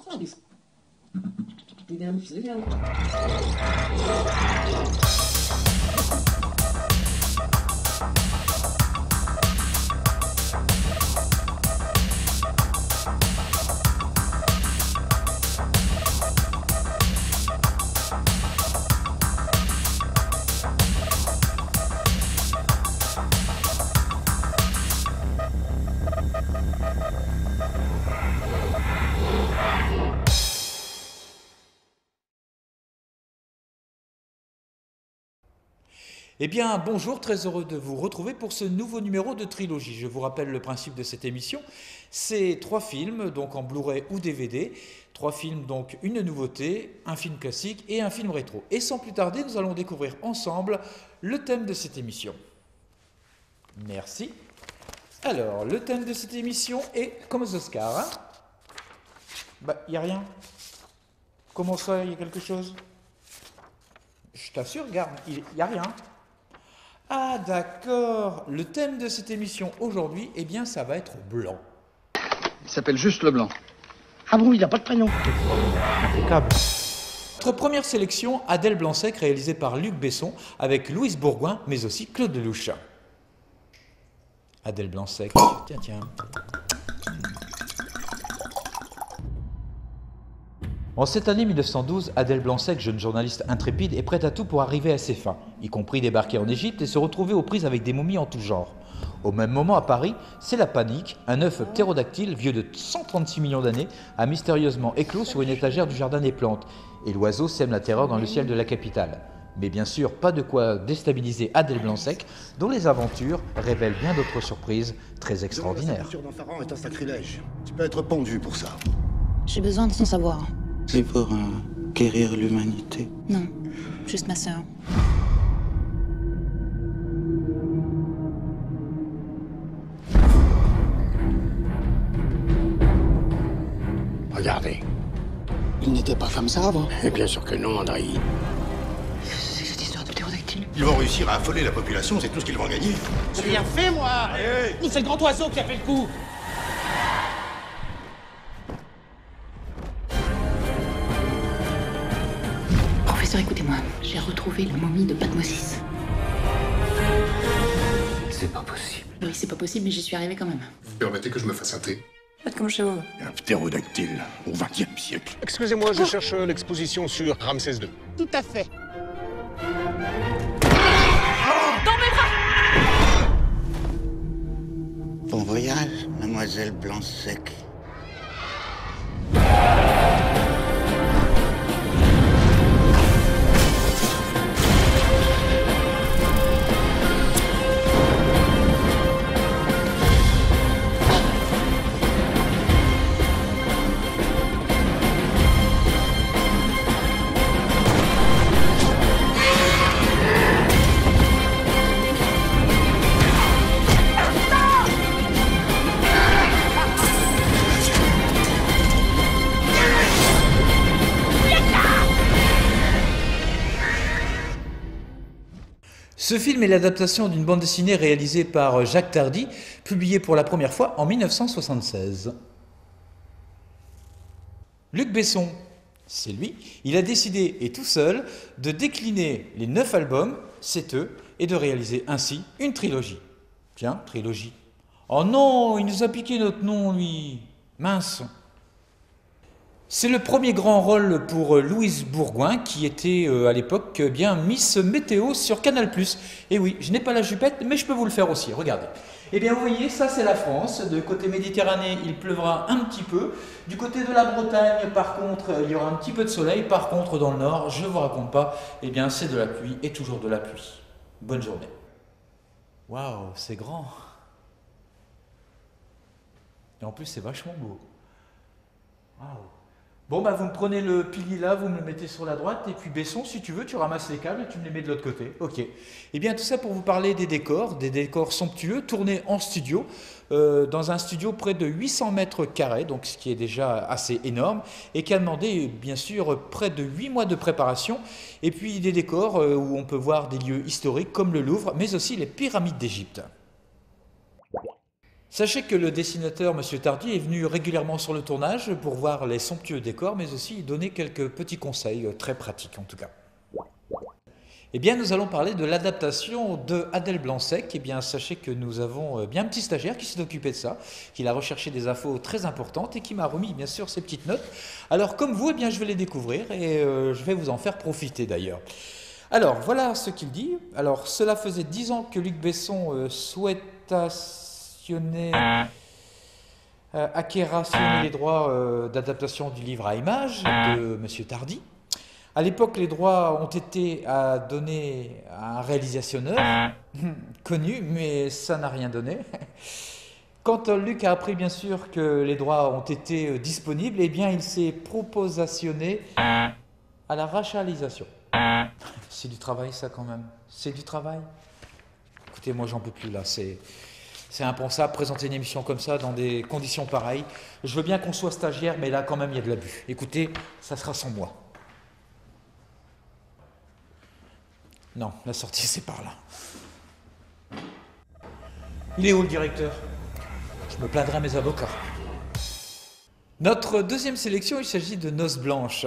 Thanks. Be down for the hill. Eh bien, bonjour, très heureux de vous retrouver pour ce nouveau numéro de Trilogie. Je vous rappelle le principe de cette émission. C'est 3 films, donc en Blu-ray ou DVD. 3 films, donc une nouveauté, un film classique et un film rétro. Et sans plus tarder, nous allons découvrir ensemble le thème de cette émission. Merci. Alors, le thème de cette émission est comme aux Oscars. Hein, bah, il n'y a rien. Comment ça, il y a quelque chose? Je t'assure, regarde, il n'y a rien. Ah d'accord, le thème de cette émission aujourd'hui, eh bien ça va être blanc. Il s'appelle juste Leblanc. Ah bon, il n'a pas de prénom. Impeccable. Notre première sélection, Adèle Blanc-Sec, réalisée par Luc Besson, avec Louise Bourgoin, mais aussi Claude Lelouch. Adèle Blanc-Sec, tiens. En cette année 1912, Adèle Blanc-Sec, jeune journaliste intrépide, est prête à tout pour arriver à ses fins, y compris débarquer en Égypte et se retrouver aux prises avec des momies en tout genre. Au même moment, à Paris, c'est la panique. Un œuf ptérodactyle, vieux de 136 millions d'années, a mystérieusement éclos sur une étagère du jardin des plantes, et l'oiseau sème la terreur dans le ciel de la capitale. Mais bien sûr, pas de quoi déstabiliser Adèle Blanc-Sec, dont les aventures révèlent bien d'autres surprises très extraordinaires. La signature d'un pharaon est un sacrilège. Tu peux être pendu pour ça. J'ai besoin de son savoir. C'est pour guérir l'humanité. Non, juste ma sœur. Regardez. Il n'était pas comme ça avant. Et bien sûr que non, André. C'est cette histoire de ptérodactyle. Ils vont réussir à affoler la population, c'est tout ce qu'ils vont gagner. J'ai rien fait, moi. Allez. C'est le grand oiseau qui a fait le coup. Professeur, écoutez-moi. J'ai retrouvé la momie de Pathmosis. C'est pas possible. Oui, c'est pas possible, mais j'y suis arrivée quand même. Vous permettez que je me fasse un thé? Faites comme chez vous. Un ptérodactyle au XXe siècle. Excusez-moi, je cherche l'exposition sur Ramsès II. Tout à fait. Bon voyage, mademoiselle Blanc-Sec. Ce film est l'adaptation d'une bande dessinée réalisée par Jacques Tardy, publiée pour la première fois en 1976. Luc Besson, c'est lui, il a décidé, et tout seul, de décliner les 9 albums, c'est eux, et de réaliser ainsi une trilogie. Tiens, trilogie. Oh non, il nous a piqué notre nom, lui. Mince. C'est le premier grand rôle pour Louise Bourgoin, qui était à l'époque bien Miss Météo sur Canal+. Et oui, je n'ai pas la jupette, mais je peux vous le faire aussi, regardez. Eh bien, vous voyez, ça c'est la France. De côté Méditerranée, il pleuvra un petit peu. Du côté de la Bretagne, par contre, il y aura un petit peu de soleil. Par contre, dans le nord, je ne vous raconte pas, eh bien, c'est de la pluie et toujours de la pluie. Bonne journée. Waouh, c'est grand. Et en plus, c'est vachement beau. Waouh. Bon, bah, vous me prenez le pilier là, vous me le mettez sur la droite, et puis Besson, si tu veux, tu ramasses les câbles et tu me les mets de l'autre côté. Ok. Eh bien, tout ça pour vous parler des décors somptueux, tournés en studio, dans un studio près de 800 mètres carrés, donc ce qui est déjà assez énorme, et qui a demandé, bien sûr, près de 8 mois de préparation, et puis des décors où on peut voir des lieux historiques comme le Louvre, mais aussi les pyramides d'Égypte. Sachez que le dessinateur, M. Tardy, est venu régulièrement sur le tournage pour voir les somptueux décors, mais aussi donner quelques petits conseils, très pratiques en tout cas. Eh bien, nous allons parler de l'adaptation de Adèle Blanc-Sec. Eh bien, sachez que nous avons bien un petit stagiaire qui s'est occupé de ça, qui a recherché des infos très importantes et qui m'a remis, bien sûr, ses petites notes. Alors, comme vous, eh bien, je vais les découvrir et je vais vous en faire profiter d'ailleurs. Alors, voilà ce qu'il dit. Alors, cela faisait 10 ans que Luc Besson acquérationner les droits d'adaptation du livre à images de M. Tardy. À l'époque, les droits ont été donnés à un réalisationneur connu, mais ça n'a rien donné. Quand Luc a appris bien sûr que les droits ont été disponibles, eh bien il s'est propositionné à la racialisation. C'est du travail ça quand même, c'est du travail. Écoutez, moi j'en peux plus là, c'est impensable présenter une émission comme ça dans des conditions pareilles. Je veux bien qu'on soit stagiaire, mais là quand même il y a de l'abus. Écoutez, ça sera sans moi. Non, la sortie c'est par là. Il est où le directeur? Je me plaindrai à mes avocats. Notre deuxième sélection, il s'agit de Noces blanches.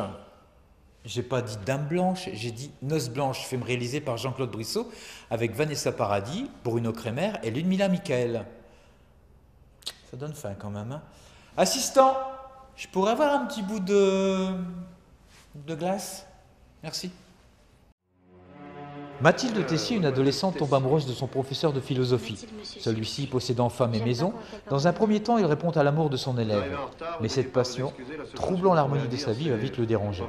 J'ai pas dit Dame blanche, j'ai dit Noces blanches, film réalisé par Jean-Claude Brissot avec Vanessa Paradis, Bruno Kremer et Ludmilla Michael. Ça donne faim quand même, hein. Assistant, je pourrais avoir un petit bout de glace? Merci. Mathilde Tessier, une adolescente, tombe amoureuse de son professeur de philosophie. Celui-ci, possédant femme et maison, dans un premier temps, il répond à l'amour de son élève. Mais cette passion, troublant l'harmonie de sa vie, va vite le déranger.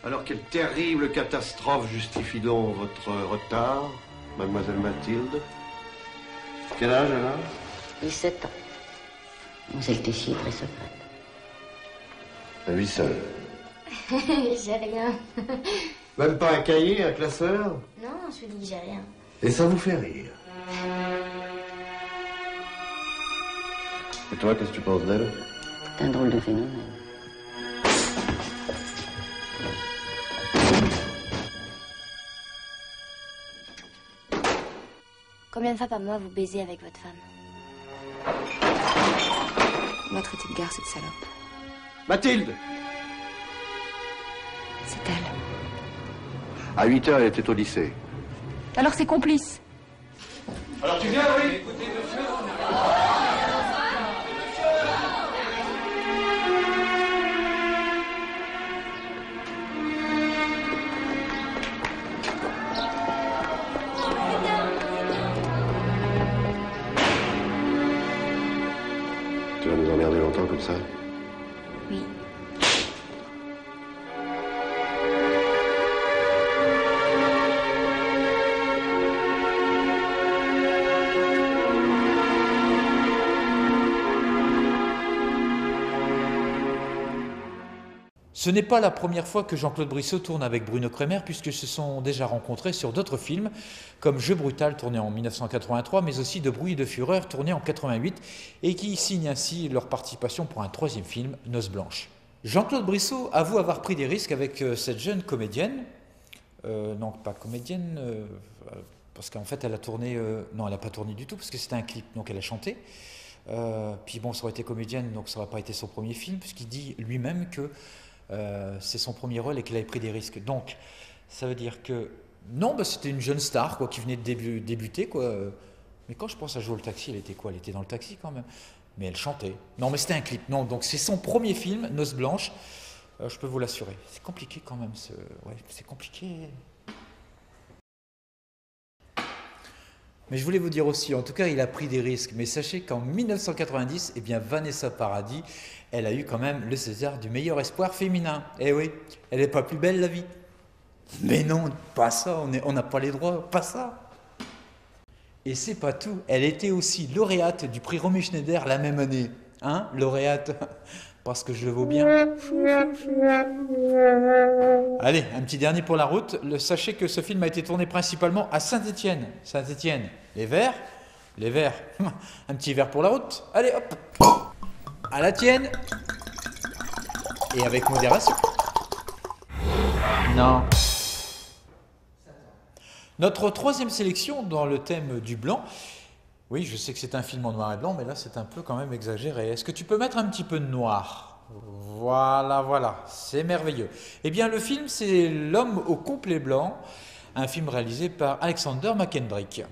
Alors quelle terrible catastrophe justifie donc votre retard, mademoiselle Mathilde? Quel âge elle a? 17 ans. Mademoiselle Tessier est très secrète. À lui seul. J'ai rien. Même pas un cahier, un classeur? Non, je lui dis que j'ai rien. Et ça vous fait rire? Et toi, qu'est-ce que tu penses d'elle? C'est un drôle de phénomène. Combien de fois par mois vous baisez avec votre femme? On m'a traité de gare, cette salope. Mathilde! C'est elle. À 8 heures, elle était au lycée. Alors c'est complice. Alors tu viens, oui? Écoutez, monsieur. Tu vas nous emmerder longtemps comme ça? Oui. Ce n'est pas la première fois que Jean-Claude Brissot tourne avec Bruno Kremer, puisqu'ils se sont déjà rencontrés sur d'autres films, comme Jeu brutal, tourné en 1983, mais aussi De bruit et de fureur, tourné en 88, et qui signent ainsi leur participation pour un troisième film, Noces blanches. Jean-Claude Brissot avoue avoir pris des risques avec cette jeune comédienne, non pas comédienne, parce qu'en fait elle a tourné, non elle n'a pas tourné du tout, parce que c'était un clip, donc elle a chanté. Puis bon, ça aurait été comédienne, donc ça n'aurait pas été son premier film, puisqu'il dit lui-même que c'est son premier rôle et qu'il avait pris des risques. Donc, ça veut dire que, non, bah, c'était une jeune star quoi, qui venait de débuter. Quoi. Mais quand je pense à Jouer le taxi, elle était quoi? Elle était dans le taxi quand même. Mais elle chantait. Non, mais c'était un clip. Non, donc c'est son premier film, Noces blanches. Je peux vous l'assurer. C'est compliqué quand même. Ouais, c'est compliqué. Mais je voulais vous dire aussi, en tout cas, il a pris des risques. Mais sachez qu'en 1990, eh bien, Vanessa Paradis, elle a eu quand même le César du meilleur espoir féminin. Eh oui, elle n'est pas plus belle la vie. Mais non, pas ça, on n'a pas les droits, pas ça. Et c'est pas tout, elle était aussi lauréate du prix Romy Schneider la même année. Hein, lauréate, parce que je le vaux bien. Allez, un petit dernier pour la route. Sachez que ce film a été tourné principalement à Saint-Étienne. Saint-Étienne, les verts. Un petit verre pour la route. Allez, hop, à la tienne. Et avec modération. Non. Notre troisième sélection dans le thème du blanc, Oui, je sais que c'est un film en noir et blanc, mais là c'est un peu quand même exagéré. Est-ce que tu peux mettre un petit peu de noir? Voilà, voilà, c'est merveilleux. Eh bien le film c'est L'homme au complet blanc, un film réalisé par Alexander McKendrick.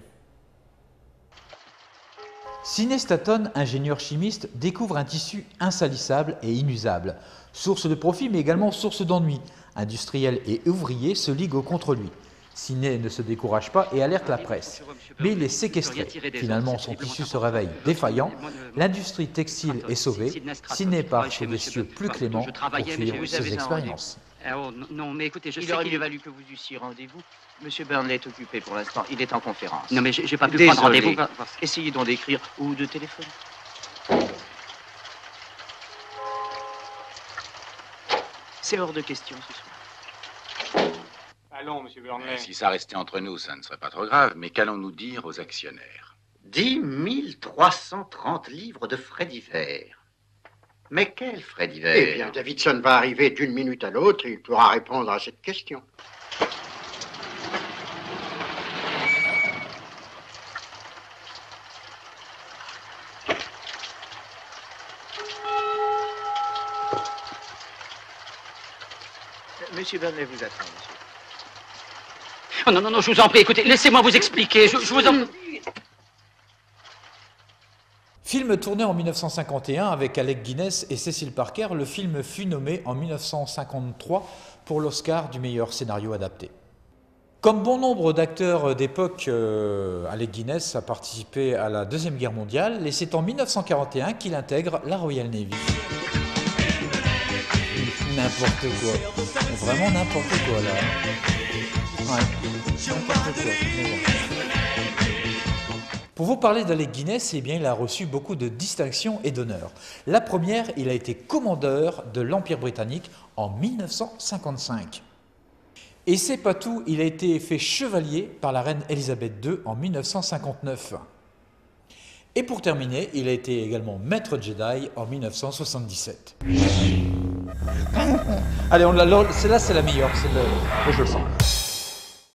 Sidney Staton, ingénieur chimiste, découvre un tissu insalissable et inusable. Source de profit mais également source d'ennui. Industriels et ouvriers se liguent contre lui. Sidney ne se décourage pas et alerte la presse. Mais il est séquestré. Finalement, son tissu se réveille défaillant. L'industrie textile est sauvée. Sidney part chez des cieux plus cléments pour suivre ses expériences. Oh, non, mais écoutez, je sais qu'il aurait mieux valu que vous eussiez rendez-vous. Monsieur Burnley est occupé pour l'instant. Il est en conférence. Non, mais j'ai pas pu prendre rendez-vous. Essayez donc d'écrire ou de téléphoner. C'est hors de question ce soir. Allons, monsieur Burnley. Si ça restait entre nous, ça ne serait pas trop grave, mais qu'allons-nous dire aux actionnaires? 10 330 livres de frais divers. Mais quels frais divers? Eh bien, Davidson va arriver d'une minute à l'autre et il pourra répondre à cette question. Monsieur Burnley vous attend, monsieur. Oh non, non, non, je vous en prie, écoutez, laissez-moi vous expliquer, je vous en prie. Film tourné en 1951 avec Alec Guinness et Cecil Parker, le film fut nommé en 1953 pour l'Oscar du meilleur scénario adapté. Comme bon nombre d'acteurs d'époque, Alec Guinness a participé à la Deuxième Guerre mondiale et c'est en 1941 qu'il intègre la Royal Navy. N'importe quoi, vraiment n'importe quoi là. Ouais, n'importe quoi. Pour vous parler d'Alec Guinness, eh bien, il a reçu beaucoup de distinctions et d'honneurs. La première, il a été commandeur de l'Empire britannique en 1955. Et c'est pas tout, il a été fait chevalier par la reine Elisabeth II en 1959. Et pour terminer, il a été également maître Jedi en 1977. Allez, celle-là c'est la meilleure, je le sens.